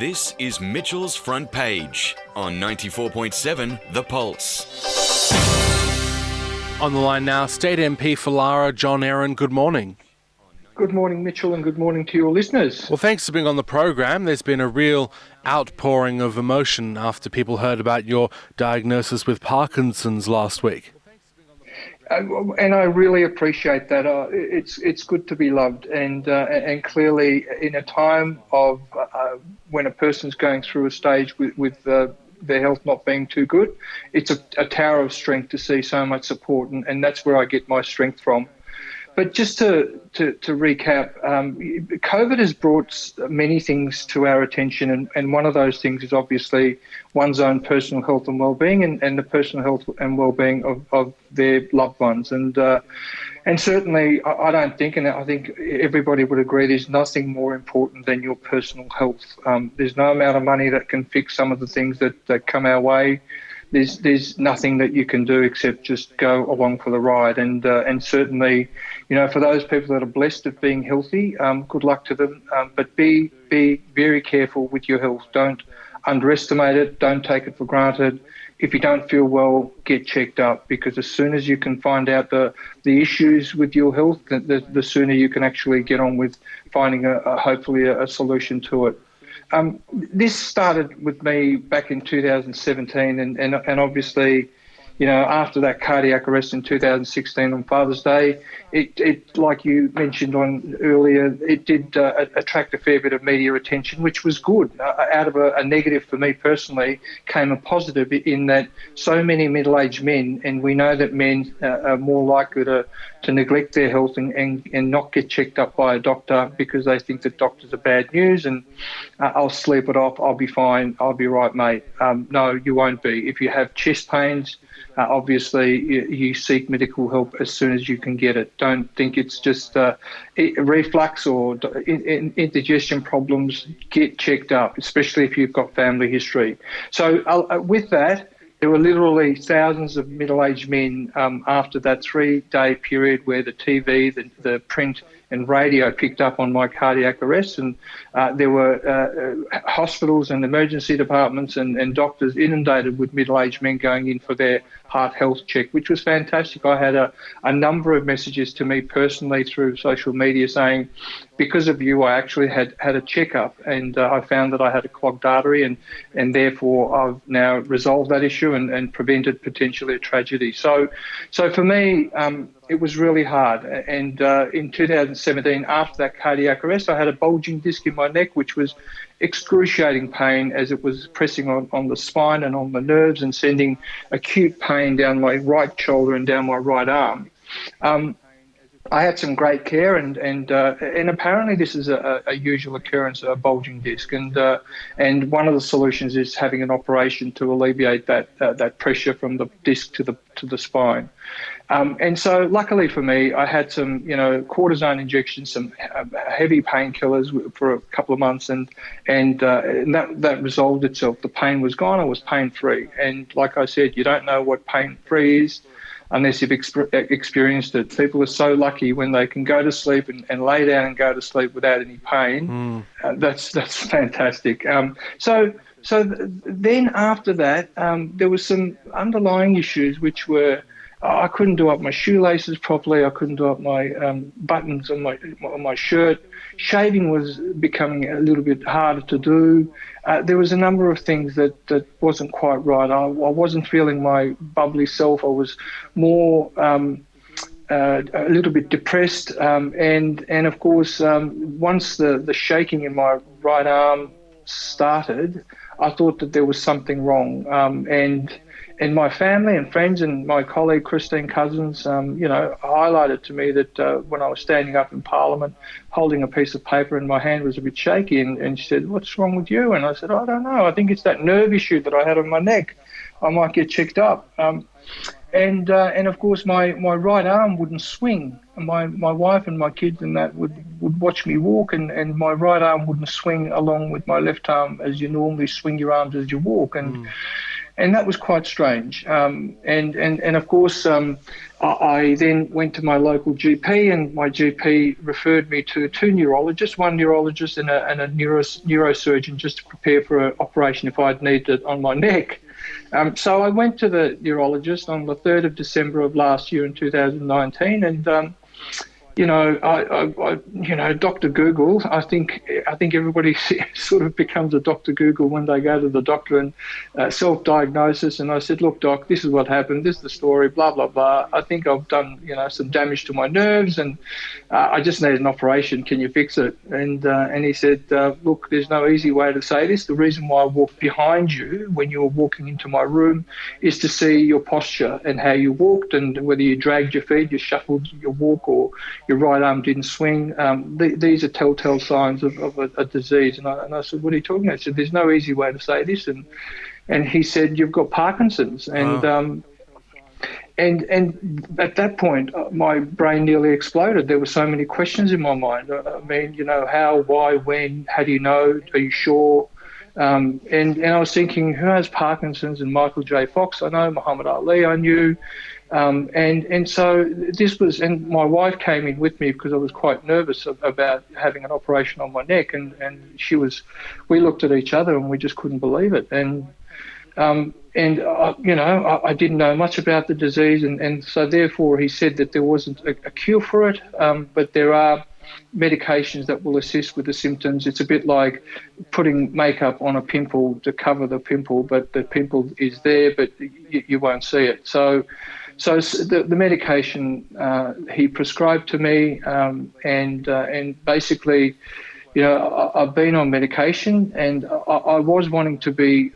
This is Mitchell's Front Page on 94.7 The Pulse. On the line now, State MP for Lara, John Eren. Good morning. Good morning, Mitchell, and good morning to your listeners. Well, thanks for being on the program. There's been a real outpouring of emotion after people heard about your diagnosis with Parkinson's last week. And I really appreciate that. It's good to be loved, and clearly in a time of when a person's going through a stage with their health not being too good, it's a tower of strength to see so much support, and that's where I get my strength from. But just to recap, COVID has brought many things to our attention, and one of those things is obviously one's own personal health and well-being, and the personal health and well-being of their loved ones. And certainly, I don't think, and I think everybody would agree, there's nothing more important than your personal health. There's no amount of money that can fix some of the things that come our way. There's nothing that you can do except just go along for the ride, and certainly, for those people that are blessed of being healthy, good luck to them. But be very careful with your health. Don't underestimate it. Don't take it for granted. If you don't feel well, get checked up, because as soon as you can find out the issues with your health, the sooner you can actually get on with finding hopefully a solution to it. This started with me back in 2017, and obviously, after that cardiac arrest in 2016 on Father's Day, it like you mentioned on earlier, it did attract a fair bit of media attention, which was good. Out of a negative for me personally came a positive in that so many middle-aged men, and we know that men are more likely to neglect their health and not get checked up by a doctor because they think that doctors are bad news and I'll sleep it off, I'll be fine, I'll be right, mate. No, you won't be. If you have chest pains, obviously you seek medical help as soon as you can get it. Don't think it's just reflux or indigestion problems. Get checked up, especially if you've got family history. So with that, there were literally thousands of middle-aged men after that 3-day period where the TV, the print and radio picked up on my cardiac arrest, and there were hospitals and emergency departments and doctors inundated with middle-aged men going in for their heart health check, which was fantastic. I had a number of messages to me personally through social media saying, because of you, I actually had a checkup, and I found that I had a clogged artery, and therefore I've now resolved that issue and prevented potentially a tragedy. So for me, it was really hard. And in 2017, after that cardiac arrest, I had a bulging disc in my neck, which was excruciating pain as it was pressing on the spine and on the nerves and sending acute pain down my right shoulder and down my right arm. I had some great care, and apparently this is a usual occurrence, a bulging disc, and one of the solutions is having an operation to alleviate that pressure from the disc to the spine. And so luckily for me, I had some cortisone injections, some heavy painkillers for a couple of months, and that resolved itself. The pain was gone. I was pain-free, and like I said, you don't know what pain-free is unless you've experienced it. People are so lucky when they can go to sleep and lay down and go to sleep without any pain. That's fantastic. So then after that, there was some underlying issues which were I couldn't do up my shoelaces properly. I couldn't do up my buttons on my shirt. Shaving was becoming a little bit harder to do. There was a number of things that wasn't quite right. I wasn't feeling my bubbly self. I was more a little bit depressed. And of course, once the shaking in my right arm started, I thought that there was something wrong. And my family and friends and my colleague Christine Cousins, highlighted to me that when I was standing up in Parliament holding a piece of paper and my hand was a bit shaky, and she said, "What's wrong with you?" And I said, "I don't know. I think it's that nerve issue that I had on my neck. I might get checked up." And of course my right arm wouldn't swing. My wife and my kids and that would watch me walk, and my right arm wouldn't swing along with my left arm as you normally swing your arms as you walk. And that was quite strange. And of course, I then went to my local GP, and my GP referred me to two neurologists, one neurologist and a neurosurgeon, just to prepare for an operation if I'd needed it on my neck. So I went to the neurologist on the 3rd of December of last year in 2019, and Dr. Google. I think everybody sort of becomes a Dr. Google when they go to the doctor and self-diagnosis. And I said, look, doc, this is what happened. This is the story. Blah blah blah. I think I've done some damage to my nerves, and I just need an operation. Can you fix it? And he said, look, there's no easy way to say this. The reason why I walked behind you when you were walking into my room is to see your posture and how you walked, and whether you dragged your feet, you shuffled your walk, or your right arm didn't swing. These are telltale signs of a disease. And I said, what are you talking about? He said, there's no easy way to say this. And he said, you've got Parkinson's. And Wow. And at that point, my brain nearly exploded. There were so many questions in my mind. I mean, how, why, when, how do you know? Are you sure? And I was thinking, who has Parkinson's? And Michael J. Fox, I know. Muhammad Ali, I knew. And so this was, and my wife came in with me because I was quite nervous about having an operation on my neck, and we looked at each other and we just couldn't believe it. And I didn't know much about the disease, and so therefore he said that there wasn't a cure for it, but there are medications that will assist with the symptoms. It's a bit like putting makeup on a pimple to cover the pimple, but the pimple is there, but you won't see it. So the medication he prescribed to me, and basically, I've been on medication, and I was wanting to be,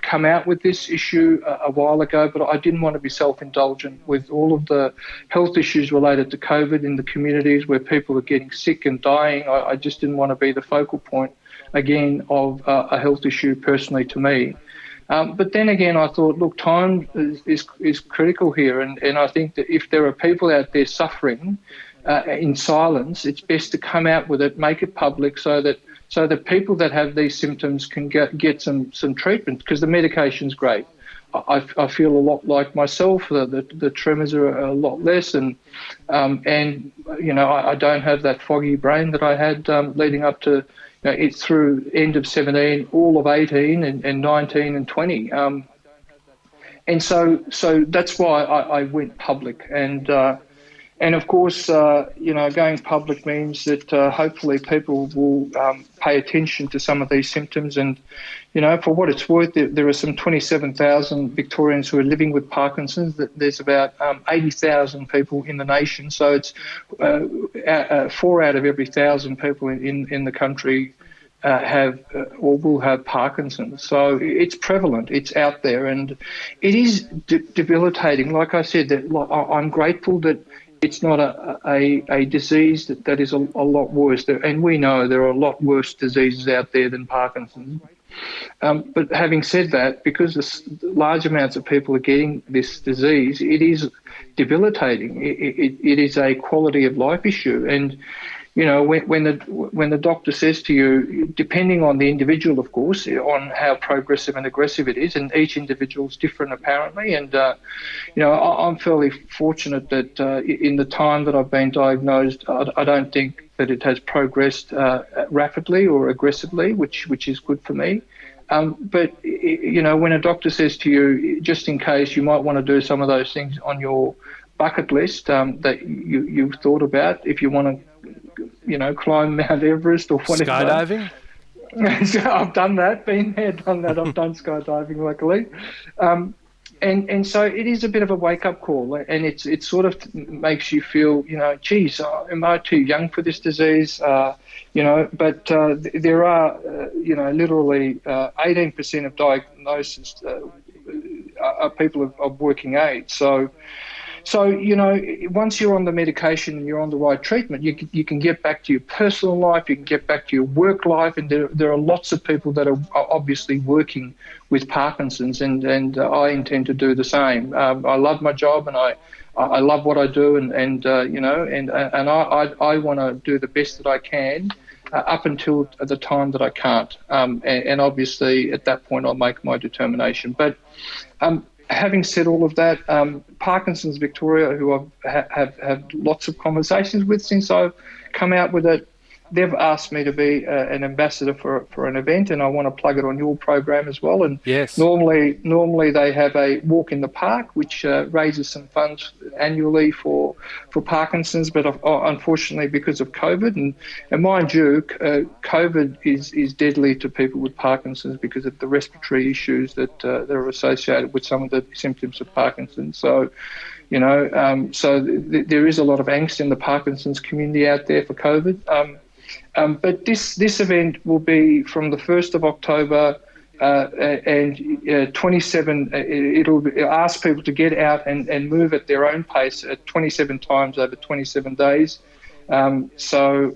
come out with this issue a while ago, but I didn't want to be self-indulgent with all of the health issues related to COVID in the communities where people are getting sick and dying. I just didn't want to be the focal point again of a health issue personally to me. But then again, I thought, look, time is critical here, and I think that if there are people out there suffering in silence, it's best to come out with it, make it public, so that people that have these symptoms can get some treatment, because the medication's great. I feel a lot like myself. The tremors are a lot less, and I don't have that foggy brain that I had leading up to. It's through end of 17, all of 18, and 19 and 20. And so that's why I went public. And of course, going public means that hopefully people will pay attention to some of these symptoms. And, for what it's worth, there are some 27,000 Victorians who are living with Parkinson's. There's about 80,000 people in the nation. So it's 4 out of every 1,000 people in the country have or will have Parkinson's. So it's prevalent, it's out there, and it is debilitating. Like I said, I'm grateful that it's not a disease that is a lot worse. And we know there are a lot worse diseases out there than Parkinson's. But having said that, because large amounts of people are getting this disease, it is debilitating. It is a quality of life issue. And, when the doctor says to you, depending on the individual, of course, on how progressive and aggressive it is, and each individual is different apparently. And, I'm fairly fortunate that in the time that I've been diagnosed, I don't think that it has progressed rapidly or aggressively, which is good for me. But, when a doctor says to you, just in case you might want to do some of those things on your bucket list that you've thought about, if you want to, climb Mount Everest or whatever. Skydiving? So I've done that, been there, done that. I've done skydiving, luckily. And so it is a bit of a wake-up call, and it sort of makes you feel, geez, am I too young for this disease? But there are, literally 18% of diagnosis are people of working age. So, once you're on the medication and you're on the right treatment, you can get back to your personal life, you can get back to your work life, and there are lots of people that are obviously working with Parkinson's, and I intend to do the same. I love my job, and I love what I do, and I want to do the best that I can up until the time that I can't. And obviously, at that point, I'll make my determination. But having said all of that, Parkinson's Victoria, who I've have had lots of conversations with since I've come out with it, they've asked me to be an ambassador for an event, and I want to plug it on your program as well. And Yes. normally they have a walk in the park, which raises some funds annually for Parkinson's. But unfortunately, because of COVID, and mind you, COVID is deadly to people with Parkinson's because of the respiratory issues that are associated with some of the symptoms of Parkinson's. So, there is a lot of angst in the Parkinson's community out there for COVID. But this event will be from the 1st of October and 27. It'll ask people to get out and move at their own pace at 27 times over 27 days. So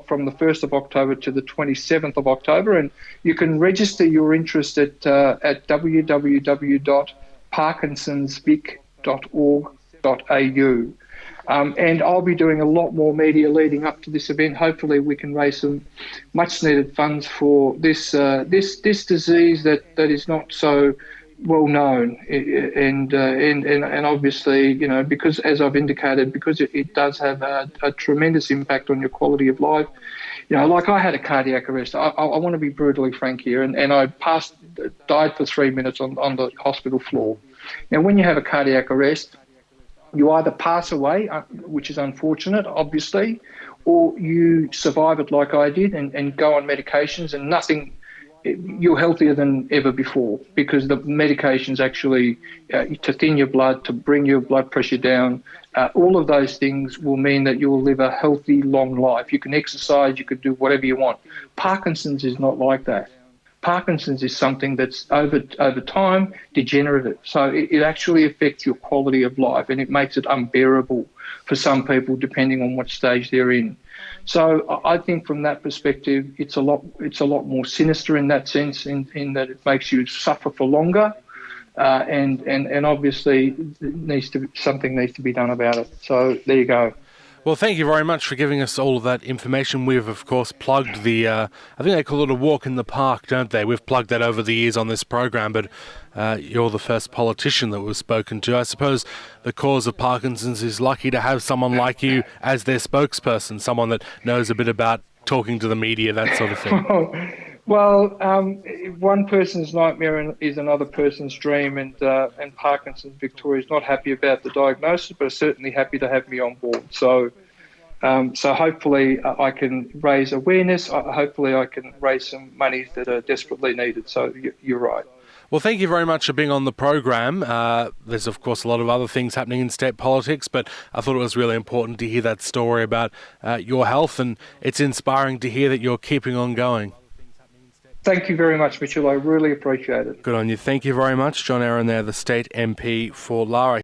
from the 1st of October to the 27th of October, and you can register your interest at www.parkinsonsvic.org.au. And I'll be doing a lot more media leading up to this event. Hopefully we can raise some much needed funds for this disease that is not so well known. And obviously, because, as I've indicated, because it does have a tremendous impact on your quality of life. Like I had a cardiac arrest. I want to be brutally frank here, and I died for 3 minutes on the hospital floor. Now, when you have a cardiac arrest, you either pass away, which is unfortunate, obviously, or you survive it like I did and go on medications and nothing. You're healthier than ever before because the medications actually to thin your blood, to bring your blood pressure down, all of those things will mean that you will live a healthy, long life. You can exercise, you can do whatever you want. Parkinson's is not like that. Parkinson's is something that's over time degenerative. So it actually affects your quality of life, and it makes it unbearable for some people depending on what stage they're in. So I think from that perspective, it's a lot more sinister in that sense, in that it makes you suffer for longer, and obviously something needs to be done about it. So there you go. Well, thank you very much for giving us all of that information. We've, of course, plugged the, I think they call it a walk in the park, don't they? We've plugged that over the years on this program, but you're the first politician that we've spoken to. I suppose the cause of Parkinson's is lucky to have someone like you as their spokesperson, someone that knows a bit about talking to the media, that sort of thing. Well, one person's nightmare is another person's dream, and Parkinson's Victoria is not happy about the diagnosis, but is certainly happy to have me on board. So hopefully I can raise awareness. Hopefully I can raise some monies that are desperately needed. So you're right. Well, thank you very much for being on the program. There's, of course, a lot of other things happening in state politics, but I thought it was really important to hear that story about your health, and it's inspiring to hear that you're keeping on going. Thank you very much, Mitchell. I really appreciate it. Good on you. Thank you very much. John Eren there, the state MP for Lara.